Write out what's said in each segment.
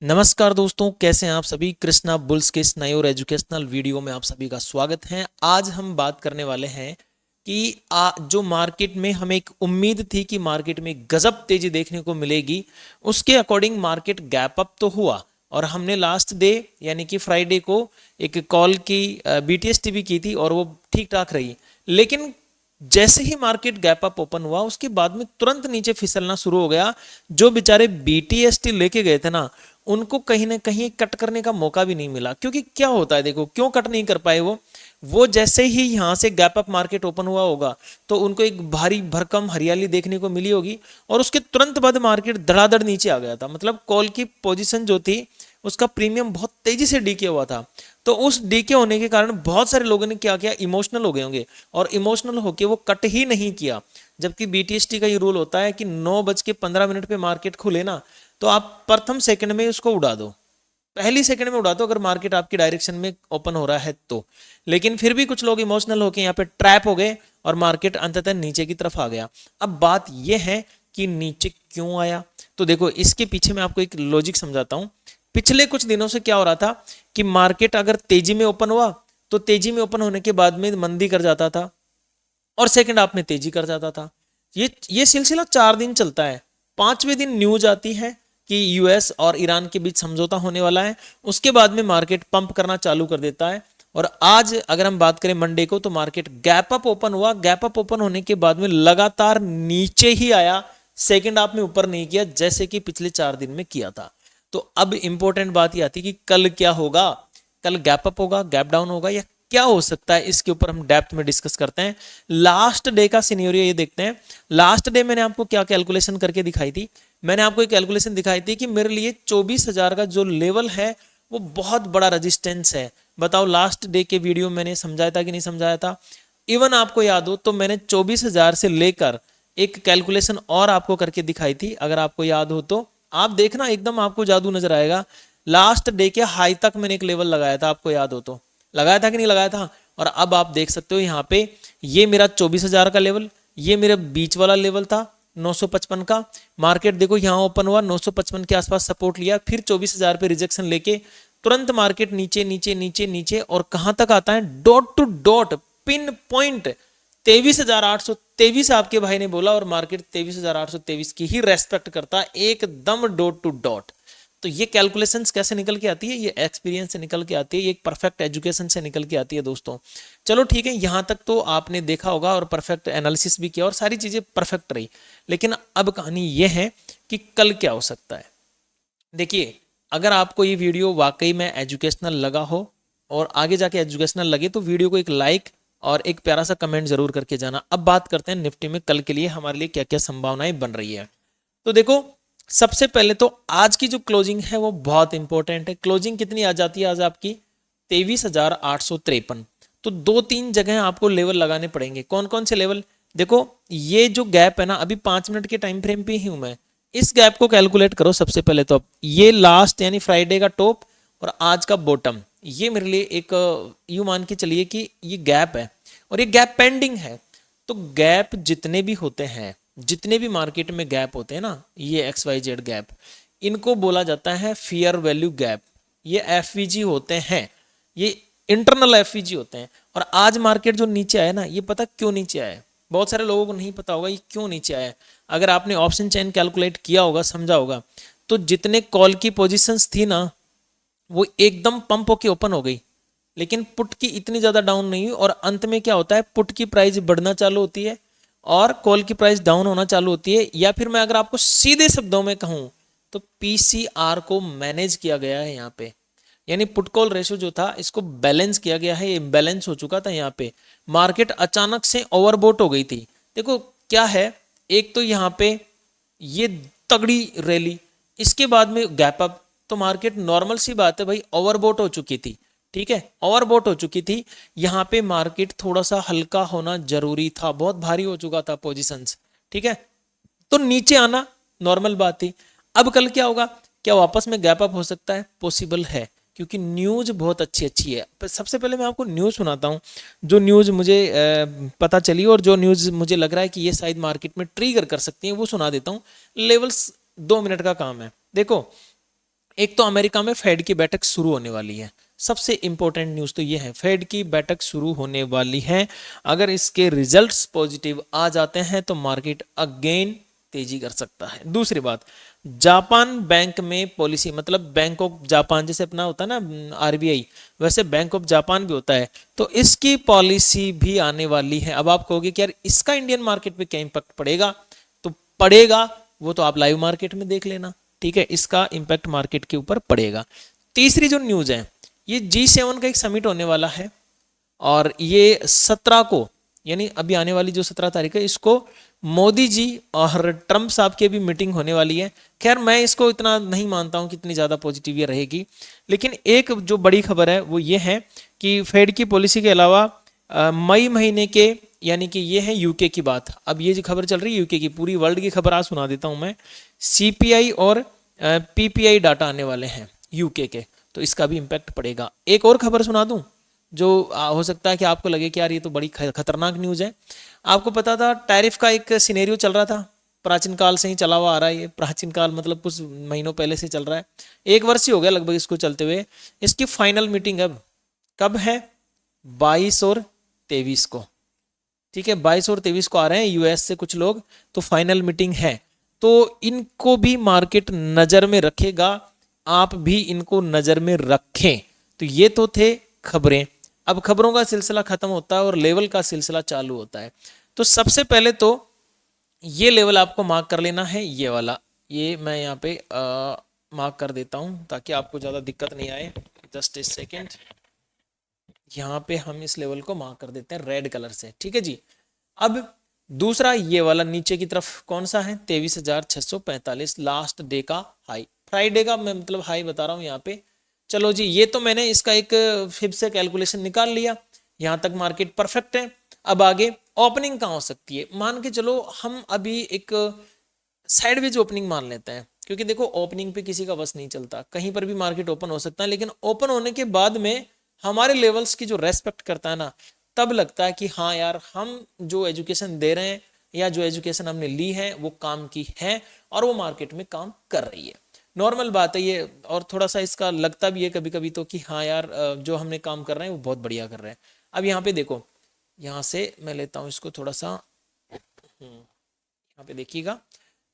नमस्कार दोस्तों, कैसे हैं आप सभी। कृष्णा बुल्स के इस नए और एजुकेशनल वीडियो में आप सभी का स्वागत है। आज हम बात करने वाले हैं कि जो मार्केट में हमें एक उम्मीद थी कि मार्केट में गजब तेजी देखने को मिलेगी, उसके अकॉर्डिंग मार्केट गैप अप तो हुआ और हमने लास्ट डे यानी कि फ्राइडे को एक कॉल की बीटीएस टीवी की थी और वो ठीक ठाक रही। लेकिन जैसे ही मार्केट गैप अप ओपन हुआ उसके बाद में तुरंत नीचे फिसलना शुरू हो गया। जो बेचारे बीटीएसटी लेके गए थे ना, उनको कहीं ना कहीं कट करने का मौका भी नहीं मिला। क्योंकि क्या होता है, देखो क्यों कट नहीं कर पाए वो जैसे ही यहां से गैप अप मार्केट ओपन हुआ होगा तो उनको एक भारी भरकम हरियाली देखने को मिली होगी और उसके तुरंत बाद मार्केट धड़ाधड़ नीचे आ गया था। मतलब कॉल की पोजीशन जो थी उसका प्रीमियम बहुत तेजी से डीके हुआ था। तो उस डीके होने के कारण बहुत सारे लोगों ने क्या किया, इमोशनल हो गए होंगे और इमोशनल होके वो कट ही नहीं किया। जबकि बीटीएसटी का ये रूल होता है कि 9:15 पे मार्केट खुले ना, तो आप प्रथम सेकंड में उसको उड़ा दो, पहली सेकंड में उड़ा दो अगर मार्केट आपकी डायरेक्शन में ओपन हो रहा है तो। लेकिन फिर भी कुछ लोग इमोशनल होकर यहाँ पे ट्रैप हो गए और मार्केट अंततः नीचे की तरफ आ गया। अब बात यह है कि नीचे क्यों आया, तो देखो इसके पीछे मैं आपको एक लॉजिक समझाता हूं। पिछले कुछ दिनों से क्या हो रहा था कि मार्केट अगर तेजी में ओपन हुआ तो तेजी में ओपन होने के बाद में मंदी कर जाता था और सेकंड हाफ में तेजी कर जाता था। ये सिलसिला 4 दिन चलता है। 5वें दिन न्यूज आती है कि यूएस और ईरान के बीच समझौता होने वाला है। उसके बाद में मार्केट पंप करना चालू कर देता है और आज अगर हम बात करें मंडे को, तो मार्केट गैप अप ओपन हुआ। गैप अप ओपन होने के बाद में लगातार नीचे ही आया, सेकंड हाफ में ऊपर नहीं किया जैसे कि पिछले 4 दिन में किया था। तो अब इंपॉर्टेंट बात यह आती है कि कल क्या होगा। कल गैप अप होगा, गैप डाउन होगा, या क्या हो सकता है, इसके ऊपर हम डेप्थ में डिस्कस करते हैं। लास्ट डे का सिनेरियो ये देखते हैं। लास्ट डे मैंने आपको क्या कैलकुलेशन करके दिखाई थी। मैंने आपको एक कैलकुलेशन दिखाई थी कि मेरे लिए 24,000 का जो लेवल है वो बहुत बड़ा रेजिस्टेंस है। बताओ लास्ट डे के वीडियो मैंने समझाया था कि नहीं समझाया था। इवन आपको याद हो तो मैंने 24,000 से लेकर एक कैलकुलेशन और आपको करके दिखाई थी। अगर आपको याद हो तो आप देखना, एकदम आपको जादू नजर आएगा। लास्ट डे के हाई तक मैंने एक लेवल लगाया था, आपको याद हो तो। लगाया था कि नहीं लगाया था। और अब आप देख सकते हो यहाँ पे ये मेरा 24,000 का लेवल, ये मेरा बीच वाला लेवल था 955 का। मार्केट देखो यहाँ ओपन हुआ 955 के आसपास सपोर्ट लिया, फिर 24,000 पे रिजेक्शन लेके तुरंत मार्केट नीचे नीचे नीचे नीचे और कहां तक आता है, dot to dot pin point 23,823 आपके भाई ने बोला और मार्केट 23,823 की ही रेस्पेक्ट करता है, एकदम डॉट टू डॉट। तो ये कैलकुलेशंस कैसे निकल के आती है, ये एक्सपीरियंस से निकल के आती है, ये एक परफेक्ट एजुकेशन से निकल के आती है दोस्तों। चलो ठीक है, यहां तक तो आपने देखा होगा और परफेक्ट एनालिसिस भी किया और सारी चीजें परफेक्ट रही। लेकिन अब कहानी ये है कि कल क्या हो सकता है। देखिए, अगर आपको ये वीडियो वाकई में एजुकेशनल लगा हो और आगे जाके एजुकेशनल लगे तो वीडियो को एक लाइक और एक प्यारा सा कमेंट जरूर करके जाना। अब बात करते हैं निफ्टी में कल के लिए हमारे लिए क्या क्या संभावनाएं बन रही है। तो देखो, सबसे पहले तो आज की जो क्लोजिंग है वो बहुत इंपॉर्टेंट है। क्लोजिंग कितनी आ जाती है आज आपकी, 23,853। तो 2-3 जगह आपको लेवल लगाने पड़ेंगे। कौन कौन से लेवल, देखो ये जो गैप है ना, अभी 5 मिनट के टाइम फ्रेम पे ही हूं मैं। इस गैप को कैलकुलेट करो सबसे पहले तो। अब ये लास्ट यानी फ्राइडे का टॉप और आज का बॉटम, ये मेरे लिए एक यू मान के चलिए कि ये गैप है और ये गैप पेंडिंग है। तो गैप जितने भी होते हैं, जितने भी मार्केट में गैप होते हैं ना, ये XYZ गैप, इनको बोला जाता है फियर वैल्यू गैप। ये एफवीजी होते हैं, ये इंटरनल एफवीजी होते हैं। और आज मार्केट जो नीचे आया ना, ये पता क्यों नीचे आया है, बहुत सारे लोगों को नहीं पता होगा ये क्यों नीचे आया है। अगर आपने ऑप्शन चेन कैलकुलेट किया होगा, समझा होगा, तो जितने कॉल की पोजीशंस थी ना वो एकदम पंप होके ओपन हो गई, लेकिन पुट की इतनी ज्यादा डाउन नहीं हुई। और अंत में क्या होता है, पुट की प्राइस बढ़ना चालू होती है और कॉल की प्राइस डाउन होना चालू होती है। या फिर मैं अगर आपको सीधे शब्दों में कहूं तो पीसीआर को मैनेज किया गया है यहाँ पे, यानी पुट कॉल रेशियो जो था इसको बैलेंस किया गया है। ये बैलेंस हो चुका था यहाँ पे, मार्केट अचानक से ओवरबोट हो गई थी। देखो क्या है, एक तो यहाँ पे ये तगड़ी रैली, इसके बाद में गैप अप, तो मार्केट नॉर्मल सी बात है भाई ओवरबोट हो चुकी थी। ठीक है, ओवरबोट हो चुकी थी। यहाँ पे मार्केट थोड़ा सा हल्का होना जरूरी था, बहुत भारी हो चुका था पोजीशंस। ठीक है, तो नीचे आना नॉर्मल बात थी। अब कल क्या होगा, क्या वापस में गैप अप हो सकता है, पॉसिबल है, क्योंकि न्यूज बहुत अच्छी अच्छी है। सबसे पहले मैं आपको न्यूज सुनाता हूँ, जो न्यूज मुझे पता चली और जो न्यूज मुझे लग रहा है कि ये शायद मार्केट में ट्रिगर कर सकती है, वो सुना देता हूँ। लेवल्स 2 मिनट का काम है। देखो एक तो अमेरिका में फेड की बैठक शुरू होने वाली है, सबसे इंपॉर्टेंट न्यूज़ तो ये है, फेड की बैठक शुरू होने वाली है। अगर इसके रिजल्ट्स पॉजिटिव आ जाते हैं तो मार्केट अगेन तेजी कर सकता है। दूसरी बात, जापान बैंक में पॉलिसी, मतलब बैंक ऑफ जापान जैसे अपना होता है ना आरबीआई, वैसे बैंक ऑफ जापान भी होता है, तो इसकी पॉलिसी भी आने वाली है। अब आप कहोगे कि यार इसका इंडियन मार्केट पे क्या इंपैक्ट पड़ेगा, तो पड़ेगा, वो तो आप लाइव मार्केट में देख लेना, ठीक है, इसका इंपैक्ट मार्केट के ऊपर पड़ेगा। तीसरी जो न्यूज़ है, ये G7 का एक समिट होने वाला है और ये 17 को, यानी अभी आने वाली जो 17 तारीख है, इसको मोदी जी और ट्रंप साहब की भी मीटिंग होने वाली है। खैर मैं इसको इतना नहीं मानता हूं कि इतनी ज़्यादा पॉजिटिव ये रहेगी, लेकिन एक जो बड़ी खबर है वो ये है कि फेड की पॉलिसी के अलावा मई महीने के, यानी कि ये है यूके की बात, अब ये जो खबर चल रही है यूके की, पूरी वर्ल्ड की खबर आज सुना देता हूं मैं, सीपीआई और पीपीआई डाटा आने वाले हैं यूके के, तो इसका भी इम्पैक्ट पड़ेगा। एक और खबर सुना दूं जो हो सकता है कि आपको लगे कि यार ये तो बड़ी खतरनाक न्यूज़ है। आपको पता था टैरिफ का एक सिनेरियो चल रहा था, प्राचीन काल से ही चला हुआ आ रहा है, ये प्राचीन काल मतलब कुछ महीनों पहले से चल रहा है, 1 वर्ष ही हो गया लगभग इसको चलते हुए। इसकी फाइनल मीटिंग अब कब है, 22 और 23 को, ठीक है, 22 और 23 को आ रहे हैं यूएस से कुछ लोग, तो फाइनल मीटिंग है, तो इनको भी मार्केट नज़र में रखेगा, आप भी इनको नज़र में रखें। तो ये तो थे खबरें, अब खबरों का सिलसिला खत्म होता है और लेवल का सिलसिला चालू होता है। तो सबसे पहले तो ये लेवल आपको मार्क कर लेना है, ये वाला, ये मैं यहाँ पे मार्क कर देता हूँ ताकि आपको ज़्यादा दिक्कत नहीं आए। जस्ट ए सेकेंड, यहाँ पे हम इस लेवल को मार्क कर देते हैं रेड कलर से, ठीक है जी। अब दूसरा ये वाला नीचे की तरफ कौन सा है, 23,645, लास्ट डे का हाई, फ्राइडे का मैं मतलब हाई बता रहा हूँ यहाँ पे। चलो जी, ये तो मैंने इसका एक फिर से कैलकुलेशन निकाल लिया, यहाँ तक मार्केट परफेक्ट है। अब आगे ओपनिंग कहाँ हो सकती है, मान के चलो हम अभी एक साइडवेज ओपनिंग मान लेते हैं, क्योंकि देखो ओपनिंग पे किसी का बस नहीं चलता, कहीं पर भी मार्केट ओपन हो सकता है, लेकिन ओपन होने के बाद में हमारे लेवल्स की जो रेस्पेक्ट करता है ना, तब लगता है कि हाँ यार हम जो एजुकेशन दे रहे हैं या जो एजुकेशन हमने ली है वो काम की है और वो मार्केट में काम कर रही है। नॉर्मल बात है ये, और थोड़ा सा इसका लगता भी है कभी कभी तो कि हाँ यार जो हमने काम कर रहे हैं वो बहुत बढ़िया कर रहे हैं। अब यहाँ पे देखो, यहाँ से मैं लेता हूँ इसको थोड़ा सा, यहाँ पे देखिएगा,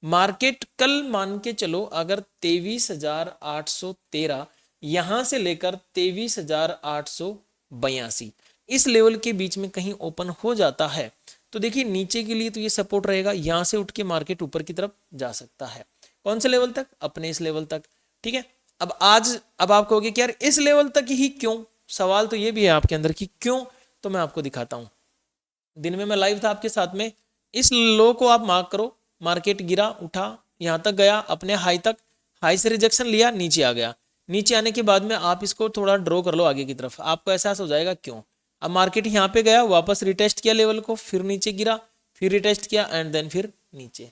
मार्केट कल मान के चलो अगर 23,813 यहां से लेकर 23,882 इस लेवल के बीच में कहीं ओपन हो जाता है तो देखिए नीचे के लिए तो ये सपोर्ट रहेगा, यहां से उठ के मार्केट ऊपर की तरफ जा सकता है। कौन से लेवल तक, अपने इस लेवल तक, ठीक है। अब आप कहोगे कि यार इस लेवल तक ही क्यों, सवाल तो ये भी है आपके अंदर कि क्यों, तो मैं आपको दिखाता हूं। दिन में मैं लाइव था आपके साथ में, इस लो को आप मार्क करो, मार्केट गिरा उठा यहां तक गया, अपने हाई तक, हाई से रिजेक्शन लिया, नीचे आ गया, नीचे आने के बाद में आप इसको थोड़ा ड्रॉ कर लो आगे की तरफ, आपको एहसास हो जाएगा क्यों। अब मार्केट यहाँ पे गया, वापस रिटेस्ट किया लेवल को, फिर नीचे गिरा, फिर रिटेस्ट किया एंड देन फिर नीचे,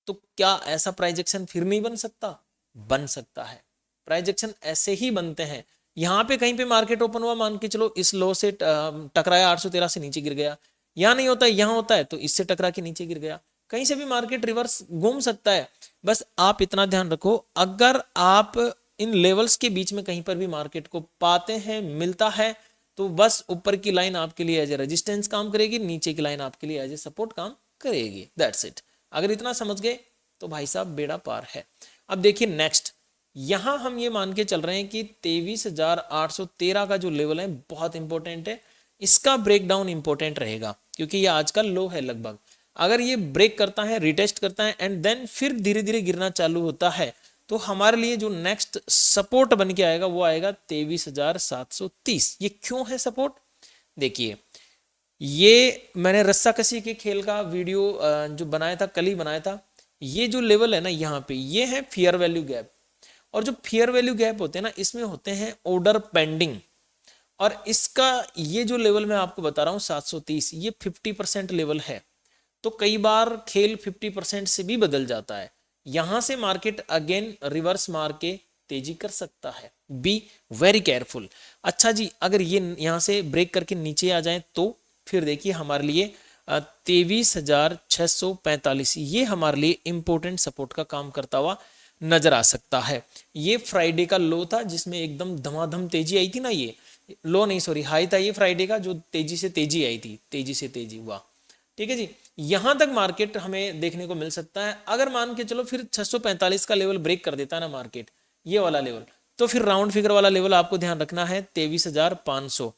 तो क्या ऐसा प्राइजेक्शन फिर नहीं बन सकता, बन सकता है। प्राइजेक्शन ऐसे ही बनते हैं, यहाँ पे कहीं पे मार्केट ओपन हुआ, मान के चलो इस लो से टकराया, 813 से नीचे गिर गया, यहाँ नहीं होता है, यहाँ होता है, तो इससे टकरा के नीचे गिर गया, कहीं से भी मार्केट रिवर्स घूम सकता है। बस आप इतना ध्यान रखो, अगर आप इन लेवल्स के बीच में कहीं पर भी मार्केट को पाते हैं, मिलता है, तो बस ऊपर की लाइन आपके लिए एज ए रेजिस्टेंस काम करेगी, नीचे की लाइन आपके लिए एज ए सपोर्ट काम करेगी, दैट्स इट। अगर इतना समझ गए तो भाई साहब बेड़ा पार है। अब देखिए नेक्स्ट, यहां हम ये मान के चल रहे हैं कि 23,813 का जो लेवल है बहुत इंपॉर्टेंट है, इसका ब्रेकडाउन इंपॉर्टेंट रहेगा क्योंकि ये आज का लो है लगभग। अगर ये ब्रेक करता है, रिटेस्ट करता है एंड देन फिर धीरे धीरे गिरना चालू होता है, तो हमारे लिए जो नेक्स्ट सपोर्ट बन के आएगा वो आएगा 23,730। ये क्यों है सपोर्ट, देखिए ये मैंने रस्साकसी के खेल का वीडियो जो बनाया था, कल ही बनाया था। ये जो लेवल है ना यहाँ पे, ये है फेयर वैल्यू गैप, और जो फेयर वैल्यू गैप होते हैं ना, इसमें होते हैं ऑर्डर पेंडिंग, और इसका ये जो लेवल मैं आपको बता रहा हूँ 730, ये 50% लेवल है, तो कई बार खेल 50% से भी बदल जाता है। यहां से मार्केट अगेन रिवर्स मार के तेजी कर सकता है, बी वेरी केयरफुल। अच्छा जी, अगर ये यहां से ब्रेक करके नीचे आ जाए तो फिर देखिए हमारे लिए 23,645 ये हमारे लिए इंपॉर्टेंट सपोर्ट का काम करता हुआ नजर आ सकता है। ये फ्राइडे का लो था जिसमें एकदम धमाधम तेजी आई थी ना, ये लो नहीं सॉरी हाई था ये फ्राइडे का, जो तेजी से तेजी आई थी, तेजी से तेजी हुआ। ठीक है जी, यहां तक मार्केट हमें देखने को मिल सकता है। अगर मान के चलो फिर 645 का लेवल ब्रेक कर देता है ना मार्केट, ये वाला लेवल, तो फिर राउंड फिगर वाला लेवल आपको ध्यान रखना है 23,500।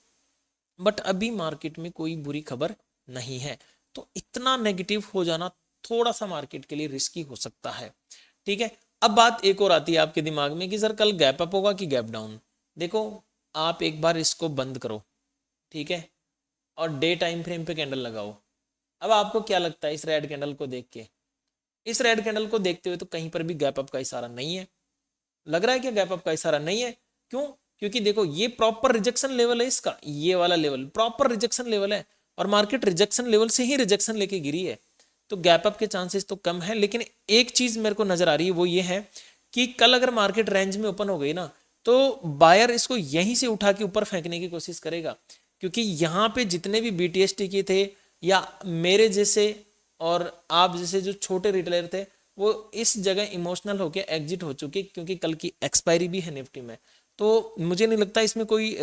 बट अभी मार्केट में कोई बुरी खबर नहीं है, तो इतना नेगेटिव हो जाना थोड़ा सा मार्केट के लिए रिस्की हो सकता है। ठीक है, अब बात एक और आती है आपके दिमाग में कि सर कल गैप अप होगा कि गैप डाउन। देखो, आप एक बार इसको बंद करो, ठीक है, और डे टाइम फ्रेम पे कैंडल लगाओ। अब आपको क्या लगता है इस रेड कैंडल को देख के, इस रेड कैंडल को देखते हुए तो कहीं पर भी गैप अप का इशारा नहीं है। लग रहा है कि गैप अप का इशारा नहीं है। क्यों? क्योंकि देखो ये प्रॉपर रिजेक्शन लेवल है इसका, ये वाला लेवल प्रॉपर रिजेक्शन लेवल है, और मार्केट रिजेक्शन लेवल से ही रिजेक्शन लेके गिरी है, तो गैप अप के चांसेस तो कम है। लेकिन एक चीज मेरे को नजर आ रही है, वो ये है कि कल अगर मार्केट रेंज में ओपन हो गई ना, तो बायर इसको यहीं से उठा के ऊपर फेंकने की कोशिश करेगा, क्योंकि यहाँ पे जितने भी बीटीएसटी के थे या मेरे जैसे और आप जैसे जो छोटे रिटेलर थे, वो इस जगह इमोशनल होके एग्जिट हो चुके, क्योंकि कल की एक्सपायरी भी है निफ्टी में। तो मुझे नहीं लगता इसमें कोई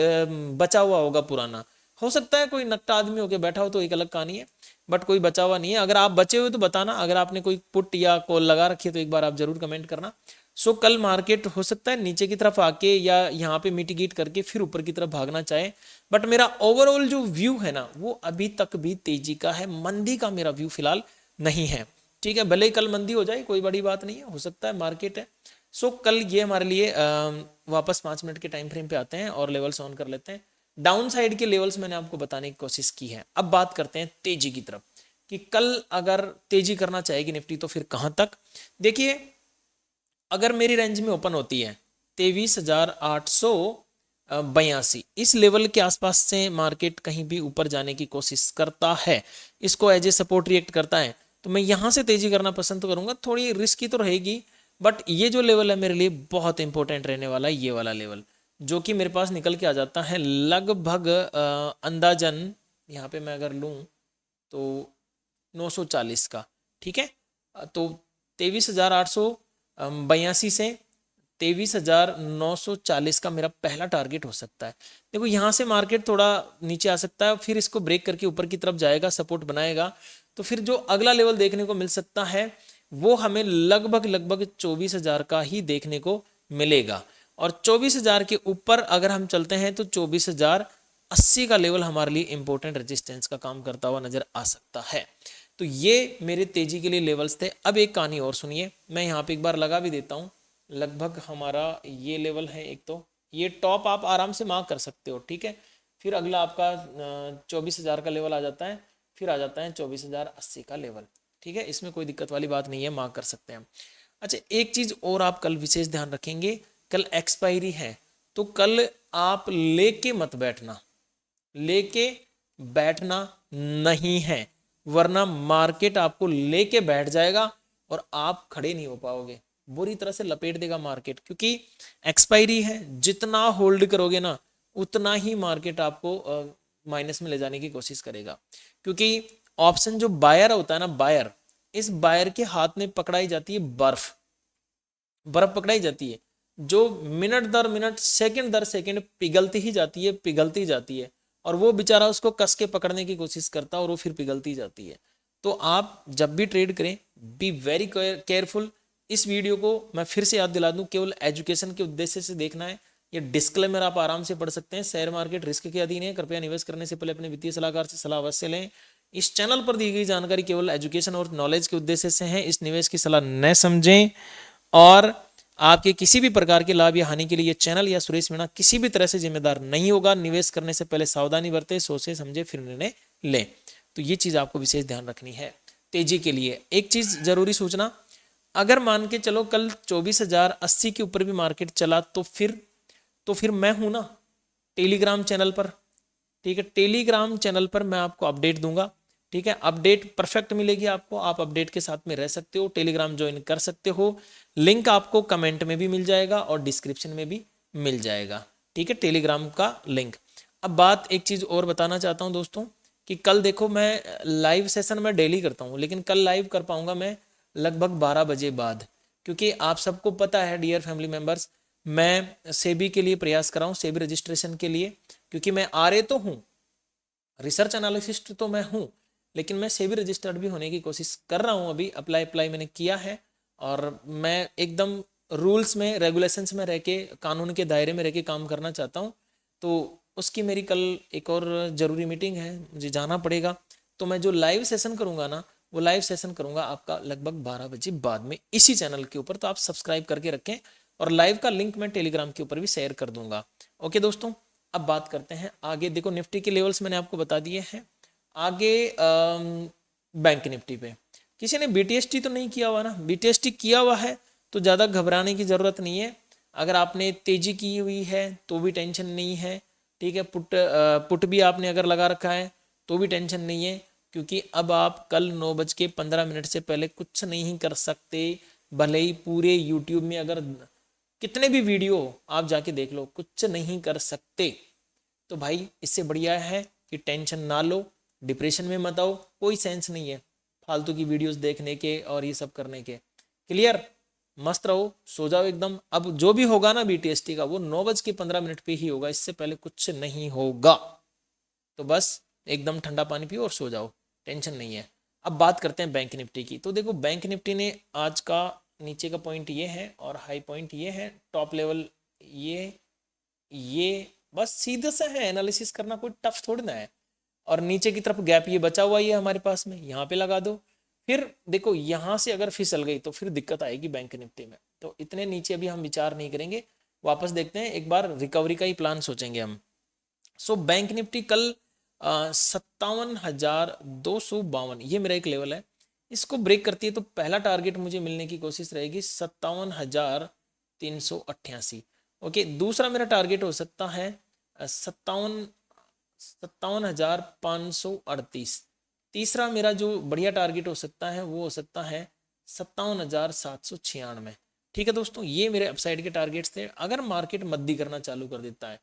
बचा हुआ होगा पुराना। हो सकता है कोई नकटा आदमी होके बैठा हो तो एक अलग कहानी है, बट कोई बचा हुआ नहीं है। अगर आप बचे हुए तो बताना, अगर आपने कोई पुट या कॉल लगा रखी है तो एक बार आप जरूर कमेंट करना। सो कल मार्केट हो सकता है नीचे की तरफ आके या यहाँ पे मिटिगेट करके फिर ऊपर की तरफ भागना चाहे, बट मेरा ओवरऑल जो व्यू है ना, वो अभी तक भी तेजी का है, मंदी का मेरा व्यू फिलहाल नहीं है। ठीक है, भले ही कल मंदी हो जाए कोई बड़ी बात नहीं है, हो सकता है मार्केट है। सो कल ये हमारे लिए वापस 5 मिनट के टाइम फ्रेम पे आते हैं और लेवल्स ऑन कर लेते हैं। डाउन साइड के लेवल्स मैंने आपको बताने की कोशिश की है। अब बात करते हैं तेजी की तरफ, कि कल अगर तेजी करना चाहेगी निफ्टी तो फिर कहां तक। देखिए, अगर मेरी रेंज में ओपन होती है 23,882, इस लेवल के आसपास से मार्केट कहीं भी ऊपर जाने की कोशिश करता है, इसको एज ए सपोर्ट रिएक्ट करता है, तो मैं यहां से तेजी करना पसंद करूंगा। थोड़ी रिस्की तो रहेगी, बट ये जो लेवल है मेरे लिए बहुत इंपॉर्टेंट रहने वाला है, ये वाला लेवल जो कि मेरे पास निकल के आ जाता है लगभग अंदाजन, यहाँ पे मैं अगर लूँ तो 940 का। ठीक है, तो 23,882 से 23,940 का मेरा पहला टारगेट हो सकता है। देखो, यहाँ से मार्केट थोड़ा नीचे आ सकता है, फिर इसको ब्रेक करके ऊपर की तरफ जाएगा, सपोर्ट बनाएगा, तो फिर जो अगला लेवल देखने को मिल सकता है वो हमें लगभग 24,000 का ही देखने को मिलेगा। और 24,000 के ऊपर अगर हम चलते हैं तो 24,080 का लेवल हमारे लिए इंपॉर्टेंट रेजिस्टेंस का काम करता हुआ नजर आ सकता है। तो ये मेरे तेजी के लिए लेवल्स थे। अब एक कहानी और सुनिए, मैं यहाँ पे एक बार लगा भी देता हूँ। लगभग हमारा ये लेवल है, एक तो ये टॉप आप आराम से मार्क कर सकते हो। ठीक है, फिर अगला आपका 24,000 का लेवल आ जाता है, फिर आ जाता है 24,080 का लेवल। ठीक है, इसमें कोई दिक्कत वाली बात नहीं है, मार्क कर सकते हैं। अच्छा, एक चीज और आप कल विशेष ध्यान रखेंगे, कल एक्सपायरी है, तो कल आप लेके मत बैठना, लेके बैठना नहीं है, वरना मार्केट आपको लेके बैठ जाएगा और आप खड़े नहीं हो पाओगे, बुरी तरह से लपेट देगा मार्केट। क्योंकि एक्सपायरी है, जितना होल्ड करोगे ना उतना ही मार्केट आपको माइनस में ले जाने की कोशिश करेगा। क्योंकि ऑप्शन जो बायर होता है ना, बायर, इस बायर के हाथ में पकड़ाई जाती है बर्फ, बर्फ पकड़ाई जाती है, जो मिनट दर मिनट, सेकंड दर सेकंड पिघलती ही जाती है, पिघलती जाती है, और वो बेचारा उसको कस के पकड़ने की कोशिश करता है और वो फिर पिघलती जाती है। तो आप जब भी ट्रेड करें, बी वेरी केयरफुल। इस वीडियो को मैं फिर से याद दिला दूं, केवल एजुकेशन के उद्देश्य से देखना है। ये डिस्क्लेमर आप आराम से पढ़ सकते हैं। शेयर मार्केट रिस्क के अधीन है, कृपया निवेश करने से पहले अपने वित्तीय सलाहकार से सलाह अवश्य लें। इस चैनल पर दी गई जानकारी केवल एजुकेशन और नॉलेज के उद्देश्य से है, इस निवेश की सलाह न समझें, और आपके किसी भी प्रकार के लाभ या हानि के लिए ये चैनल या सुरेश मीणा किसी भी तरह से जिम्मेदार नहीं होगा। निवेश करने से पहले सावधानी बरतें, सोचे समझे फिर निर्णय लें। तो ये चीज आपको विशेष ध्यान रखनी है। तेजी के लिए एक चीज जरूरी सूचना, अगर मान के चलो कल 24,080 के ऊपर भी मार्केट चला तो फिर मैं हूं ना टेलीग्राम चैनल पर। ठीक है, टेलीग्राम चैनल पर मैं आपको अपडेट दूंगा। ठीक है, अपडेट परफेक्ट मिलेगी आपको, आप अपडेट के साथ में रह सकते हो, टेलीग्राम ज्वाइन कर सकते हो। लिंक आपको कमेंट में भी मिल जाएगा और डिस्क्रिप्शन में भी मिल जाएगा। ठीक है, टेलीग्राम का लिंक। अब बात एक चीज और बताना चाहता हूं दोस्तों, कि कल देखो, मैं लाइव सेशन में डेली करता हूं, लेकिन कल लाइव कर पाऊंगा मैं लगभग 12 बजे बाद, क्योंकि आप सबको पता है डियर फैमिली मेंबर्स, मैं सेबी के लिए प्रयास कर रहा हूँ, सेबी रजिस्ट्रेशन के लिए, क्योंकि मैं आरए तो हूँ, रिसर्च एनालिसिस्ट तो मैं हूँ, लेकिन मैं सेबी रजिस्टर्ड भी होने की कोशिश कर रहा हूँ। अभी अप्लाई मैंने किया है, और मैं एकदम रूल्स में, रेगुलेशंस में रह के, कानून के दायरे में रह के काम करना चाहता हूँ। तो उसकी मेरी कल एक और ज़रूरी मीटिंग है, मुझे जाना पड़ेगा। तो मैं जो लाइव सेशन करूँगा ना, वो लाइव सेशन करूँगा आपका लगभग 12 बजे बाद में इसी चैनल के ऊपर। तो आप सब्सक्राइब करके रखें, और लाइव का लिंक मैं टेलीग्राम के ऊपर भी शेयर कर दूंगा। ओके दोस्तों, अब बात करते हैं आगे। देखो निफ्टी के लेवल्स मैंने आपको बता दिए हैं। आगे बैंक निफ्टी पे किसी ने बीटीएसटी तो नहीं किया हुआ ना? बीटीएसटी किया हुआ है तो ज़्यादा घबराने की ज़रूरत नहीं है। अगर आपने तेजी की हुई है तो भी टेंशन नहीं है, ठीक है। पुट भी आपने अगर लगा रखा है तो भी टेंशन नहीं है, क्योंकि अब आप कल 9:15 से पहले कुछ नहीं कर सकते। भले ही पूरे यूट्यूब में अगर कितने भी वीडियो आप जाके देख लो, कुछ नहीं कर सकते। तो भाई इससे बढ़िया है कि टेंशन ना लो, डिप्रेशन में मत आओ, कोई सेंस नहीं है फालतू की वीडियोस देखने के और ये सब करने के। क्लियर? मस्त रहो, सो जाओ एकदम। अब जो भी होगा ना बीटीएसटी का, वो 9:15 पे ही होगा, इससे पहले कुछ नहीं होगा। तो बस एकदम ठंडा पानी पियो और सो जाओ, टेंशन नहीं है। अब बात करते हैं बैंक निफ्टी की। तो देखो बैंक निफ्टी ने आज का नीचे का पॉइंट ये है और हाई पॉइंट ये है, टॉप लेवल ये बस सीधा सा है, एनालिसिस करना कोई टफ थोड़ी ना है। और नीचे की तरफ गैप ये बचा हुआ ही है हमारे पास में, यहाँ पे लगा दो। फिर देखो यहाँ से अगर फिसल गई तो फिर दिक्कत आएगी बैंक निफ्टी में। तो इतने नीचे अभी हम विचार नहीं करेंगे, वापस देखते हैं, एक बार रिकवरी का ही प्लान सोचेंगे हम। सो बैंक निफ्टी कल 57,252, ये मेरा एक लेवल है, इसको ब्रेक करती है तो पहला टारगेट मुझे मिलने की कोशिश रहेगी 57,388। ओके, दूसरा मेरा टारगेट हो सकता है 57,538। तीसरा मेरा जो बढ़िया टारगेट हो सकता है वो हो सकता है 57,796। ठीक है दोस्तों, ये मेरे अपसाइड के टारगेट्स थे। अगर मार्केट मद्दी करना चालू कर देता है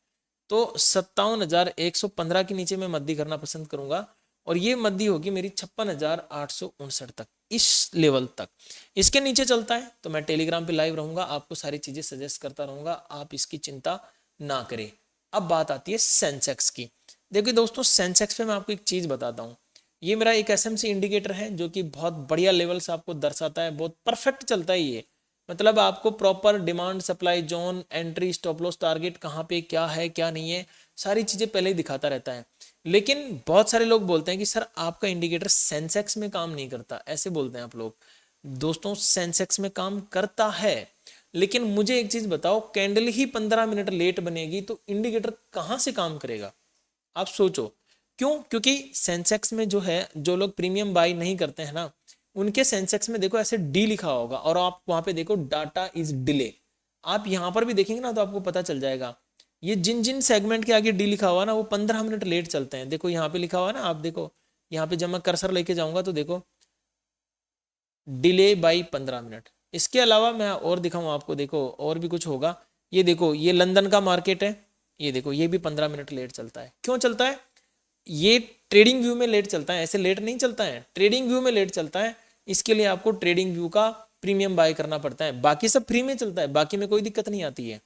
तो 57,115 के नीचे मैं मद्दी करना पसंद करूंगा, और ये मद्दी होगी मेरी 56,859 तक, इस लेवल तक। इसके नीचे चलता है तो मैं टेलीग्राम पे लाइव रहूंगा, आपको सारी चीजें सजेस्ट करता रहूंगा, आप इसकी चिंता ना करें। अब बात आती है सेंसेक्स की। देखिए दोस्तों, सेंसेक्स पे मैं आपको एक चीज बताता हूँ। ये मेरा एक एसएमसी इंडिकेटर है जो कि बहुत बढ़िया लेवल्स आपको दर्शाता है, बहुत परफेक्ट चलता है ये। मतलब आपको proper demand supply zone, entry, stop loss, target कहाँ पे क्या है क्या नहीं है, सारी चीज़ें पहले ही दिखाता रहता है। लेकिन बहुत सारे लोग बोलते हैं कि सर आपका इंडिकेटर सेंसेक्स में काम नहीं करता, ऐसे बोलते हैं आप लोग। दोस्तों सेंसेक्स में काम करता है, लेकिन मुझे एक चीज़ बताओ, कैंडल ही 15 मिनट लेट बनेगी तो इंडिकेटर कहाँ से काम करेगा? आप सोचो। क्यों? क्योंकि सेंसेक्स में जो है, जो लोग प्रीमियम बाई नहीं करते हैं ना, उनके सेंसेक्स में देखो ऐसे डी लिखा होगा, और आप वहां पे देखो डाटा इज डिले। आप यहां पर भी देखेंगे ना तो आपको पता चल जाएगा, ये जिन जिन सेगमेंट के आगे डी लिखा हुआ ना वो 15 मिनट लेट चलते हैं। देखो यहाँ पे लिखा हुआ ना, आप देखो यहाँ पे, जब मैं कर्सर लेके जाऊंगा तो देखो डिले बाई 15 मिनट। इसके अलावा मैं और दिखाऊं आपको, देखो और भी कुछ होगा। ये देखो, ये लंदन का मार्केट है, ये देखो ये भी 15 मिनट लेट चलता है। क्यों चलता है? ये ट्रेडिंग व्यू में लेट चलता है, ऐसे लेट नहीं चलता है, ट्रेडिंग व्यू में लेट चलता है। इसके लिए आपको ट्रेडिंग व्यू का प्रीमियम बाय करना पड़ता है। बाकी सब फ्री में चलता है, बाकी में कोई दिक्कत नहीं आती है।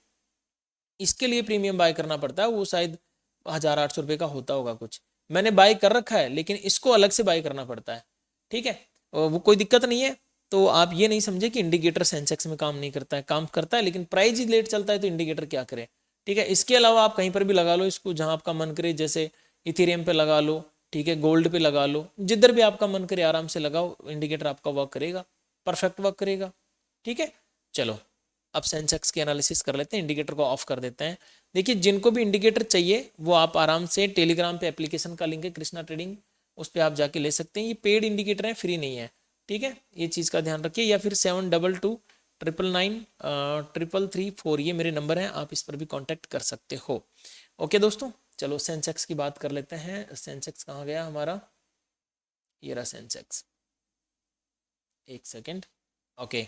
इसके लिए प्रीमियम बाय करना पड़ता है, वो शायद 1,800 रुपये का होता होगा कुछ। मैंने बाय कर रखा है, लेकिन इसको अलग से बाय करना पड़ता है। ठीक है, और वो कोई दिक्कत नहीं है। तो आप ये नहीं समझे कि इंडिकेटर सेंसेक्स में काम नहीं करता है, काम करता है, लेकिन प्राइस ही लेट चलता है तो इंडिकेटर क्या करे। ठीक है, इसके अलावा आप कहीं पर भी लगा लो इसको, जहां आपका मन करे, जैसे इथेरियम पे लगा लो, ठीक है, गोल्ड पे लगा लो, जिधर भी आपका मन करे आराम से लगाओ, इंडिकेटर आपका वर्क करेगा, परफेक्ट वर्क करेगा। ठीक है, चलो अब सेंसेक्स की एनालिसिस कर लेते हैं, इंडिकेटर को ऑफ कर देते हैं। देखिए, जिनको भी इंडिकेटर चाहिए वो आप आराम से टेलीग्राम पे एप्लीकेशन का लिंक है कृष्णा ट्रेडिंग, उस पर आप जाके ले सकते हैं। ये पेड इंडिकेटर है, फ्री नहीं है। ठीक है, ये चीज़ का ध्यान रखिए। या फिर 7229993334, ये मेरे नंबर हैं, आप इस पर भी कांटेक्ट कर सकते हो। ओके दोस्तों, चलो सेंसेक्स की बात कर लेते हैं। सेंसेक्स कहाँ गया हमारा? ये रहा सेंसेक्स, एक सेकेंड। ओके,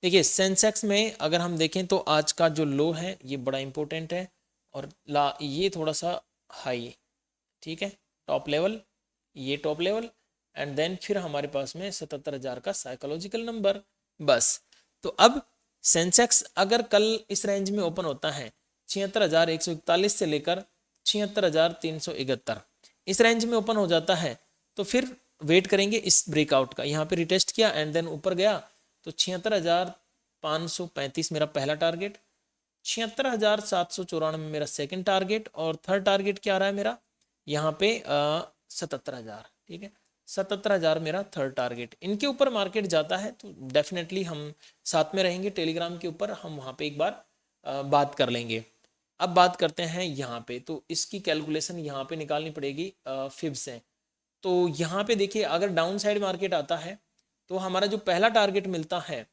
देखिए सेंसेक्स में अगर हम देखें तो आज का जो लो है ये बड़ा इंपॉर्टेंट है, और ये थोड़ा सा हाई। ठीक है, टॉप लेवल, ये टॉप लेवल, एंड देन फिर हमारे पास में 77,000 का साइकोलॉजिकल नंबर। बस तो अब सेंसेक्स अगर कल इस रेंज में ओपन होता है 76,141 से लेकर 76,371 इस रेंज में ओपन हो जाता है, तो फिर वेट करेंगे इस ब्रेकआउट का। यहाँ पे रिटेस्ट किया एंड देन ऊपर गया तो 76,535 मेरा पहला टारगेट, 76,794 मेरा सेकंड टारगेट, और थर्ड टारगेट क्या आ रहा है मेरा यहाँ पे 77,000। ठीक है, 77,000 मेरा थर्ड टारगेट। इनके ऊपर मार्केट जाता है तो डेफिनेटली हम साथ में रहेंगे टेलीग्राम के ऊपर, हम वहाँ पे एक बार बात कर लेंगे। अब बात करते हैं यहाँ पे, तो इसकी कैलकुलेशन यहाँ पे निकालनी पड़ेगी फिब से। तो यहाँ पे देखिए अगर डाउन साइड मार्केट आता है तो हमारा जो पहला टारगेट मिलता है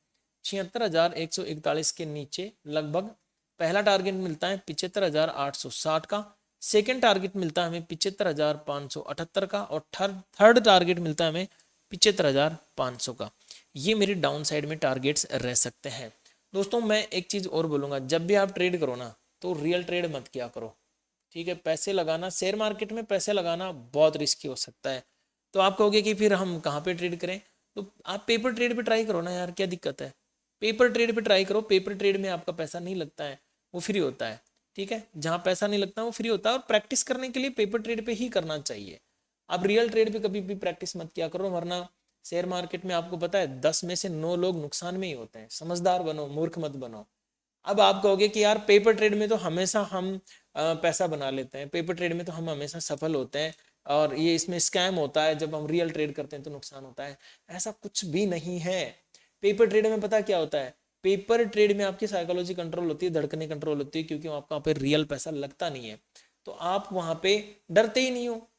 76,141 के नीचे लगभग पहला टारगेट मिलता है 75,860 का, सेकेंड टारगेट मिलता है हमें 75,578 का, और थर्ड टारगेट मिलता है हमें 75,500 का। ये मेरे डाउन साइड में टारगेट्स रह सकते हैं। दोस्तों मैं एक चीज़ और बोलूँगा, जब भी आप ट्रेड करो ना तो रियल ट्रेड मत किया करो। ठीक है, पैसे लगाना शेयर मार्केट में पैसे लगाना बहुत रिस्की हो सकता है। तो आप कहोगे कि फिर हम कहाँ पे ट्रेड करें, तो आप पेपर ट्रेड पे ट्राई करो ना यार, क्या दिक्कत है। पेपर ट्रेड पे ट्राई करो, पेपर ट्रेड में आपका पैसा नहीं लगता है, वो फ्री होता है। ठीक है, जहाँ पैसा नहीं लगता वो फ्री होता है, और प्रैक्टिस करने के लिए पेपर ट्रेड पे ही करना चाहिए। आप रियल ट्रेड पे कभी भी प्रैक्टिस मत किया करो, वरना शेयर मार्केट में आपको पता है 10 में से 9 लोग नुकसान में ही होते हैं। समझदार बनो, मूर्ख मत बनो। अब आप कहोगे कि यार पेपर ट्रेड में तो हमेशा हम पैसा बना लेते हैं, पेपर ट्रेड में तो हम हमेशा सफल होते हैं, और ये इसमें स्कैम होता है, जब हम रियल ट्रेड करते हैं तो नुकसान होता है। ऐसा कुछ भी नहीं है। पेपर ट्रेड में पता क्या होता है, पेपर ट्रेड में आपकी साइकोलॉजी कंट्रोल होती है, धड़कने कंट्रोल होती है, क्योंकि आपका वहाँ पे रियल पैसा लगता नहीं है, तो आप वहाँ पे डरते ही नहीं हो।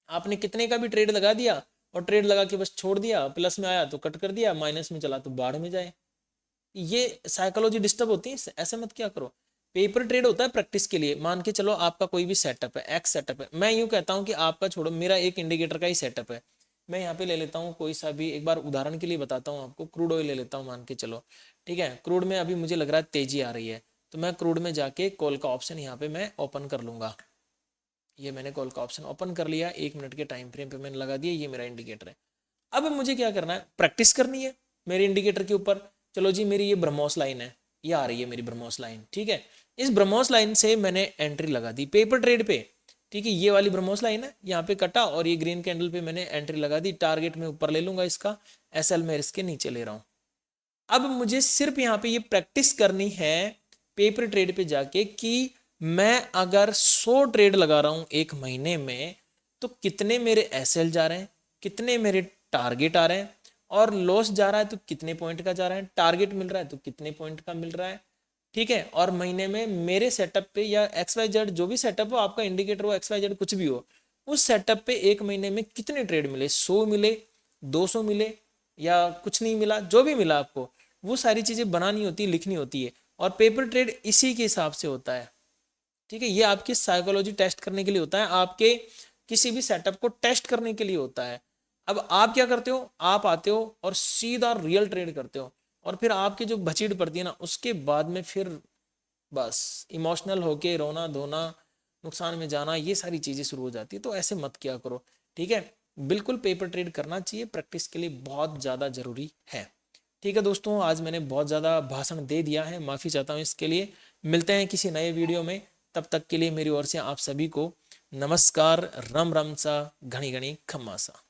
आपने कितने का भी ट्रेड लगा दिया और ट्रेड लगा के बस छोड़ दिया, प्लस में आया तो कट कर दिया, माइनस में चला तो बाढ़ में जाए। ये साइकोलॉजी डिस्टर्ब होती है, ऐसे मत क्या करो। पेपर ट्रेड होता है प्रैक्टिस के लिए। मान के चलो आपका कोई भी सेटअप है, एक्स सेटअप है, मैं यूं कहता हूं कि आपका छोड़ो, मेरा एक इंडिकेटर का ही सेटअप है। मैं यहाँ पे ले लेता हूँ कोई सा भी, एक बार उदाहरण के लिए बताता हूँ आपको, क्रूड ऑयल ले लेता हूँ मान के चलो। ठीक है, क्रूड में अभी मुझे लग रहा है तेजी आ रही है, तो मैं क्रूड में जाके कॉल का ऑप्शन यहाँ पे मैं ओपन कर लूंगा। ये मैंने कॉल का ऑप्शन ओपन कर लिया, 1 मिनट के टाइम फ्रेम पे मैंने लगा दिया, ये मेरा इंडिकेटर है। अब मुझे क्या करना है, प्रैक्टिस करनी है मेरे इंडिकेटर के ऊपर। चलो जी, मेरी ये ब्रह्मोस लाइन है, ये आ रही है मेरी ब्रह्मोस लाइन। ठीक है, इस ब्रह्मोस लाइन से मैंने एंट्री लगा दी पेपर ट्रेड पे। ठीक है, ये वाली ब्रह्मोस लाइन है, यहाँ पे कटा और ये ग्रीन कैंडल पे मैंने एंट्री लगा दी। टारगेट में ऊपर ले लूंगा इसका, एसएल में इसके नीचे ले रहा हूँ। अब मुझे सिर्फ यहाँ पे ये प्रैक्टिस करनी है पेपर ट्रेड पे जाके कि मैं अगर 100 ट्रेड लगा रहा हूँ एक महीने में, तो कितने मेरे एसएल जा रहे हैं, कितने मेरे टारगेट आ रहे हैं, और लॉस जा रहा है तो कितने पॉइंट का जा रहा है, टारगेट मिल रहा है तो कितने पॉइंट का मिल रहा है। ठीक है, और महीने में मेरे सेटअप पे या XYZ जो भी सेटअप हो, आपका इंडिकेटर हो XYZ कुछ भी हो, उस सेटअप पे एक महीने में कितने ट्रेड मिले, 100 मिले, 200 मिले, या कुछ नहीं मिला, जो भी मिला आपको वो सारी चीजें बनानी होती है, लिखनी होती है। और पेपर ट्रेड इसी के हिसाब से होता है। ठीक है, ये आपकी साइकोलॉजी टेस्ट करने के लिए होता है, आपके किसी भी सेटअप को टेस्ट करने के लिए होता है। अब आप क्या करते हो, आप आते हो और सीधा रियल ट्रेड करते हो, और फिर आपकी जो बचीड़ पड़ती है ना, उसके बाद में फिर बस इमोशनल होके रोना धोना, नुकसान में जाना, ये सारी चीजें शुरू हो जाती है। तो ऐसे मत किया करो। ठीक है, बिल्कुल पेपर ट्रेड करना चाहिए, प्रैक्टिस के लिए बहुत ज़्यादा जरूरी है। ठीक है दोस्तों, आज मैंने बहुत ज़्यादा भाषण दे दिया है, माफ़ी चाहता हूँ इसके लिए। मिलते हैं किसी नए वीडियो में, तब तक के लिए मेरी ओर से आप सभी को नमस्कार, रम रम सा, घनी घनी खम्मा सा।